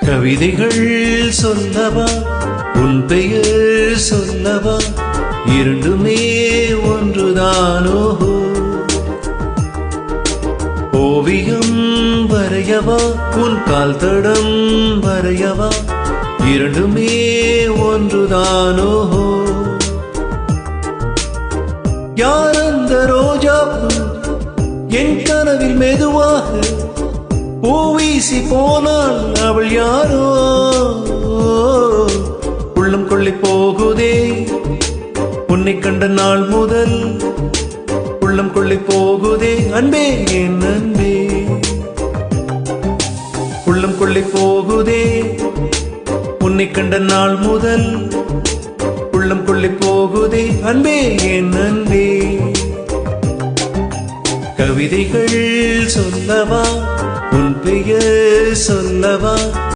கவிதைகள் சொல்லவா உன் பெயர் சொல்லவா இரண்டுமே ஒன்றுதானோ ஓவியம் வரையவா உன் கால் தடம் வரையவா இரண்டுமே ஒன்றுதானோ யார் அந்த ரோஜா என் கனவில் மெதுவாக பூவீசி போனால் அவள் யாரோ உள்ளம் கொள்ளை போகுதே உன்னை கண்ட நாள் முதல் உள்ளம் கொள்ளை போகுதே அன்பே என் அன்பே உள்ளம் கொள்ளை போகுதே உன்னை கண்ட நாள் முதல் உள்ளம் கொள்ளை போகுதே அன்பே என் அன்பே கவிதைகள் சொல்லவா உன் பெயர் சொல்லவா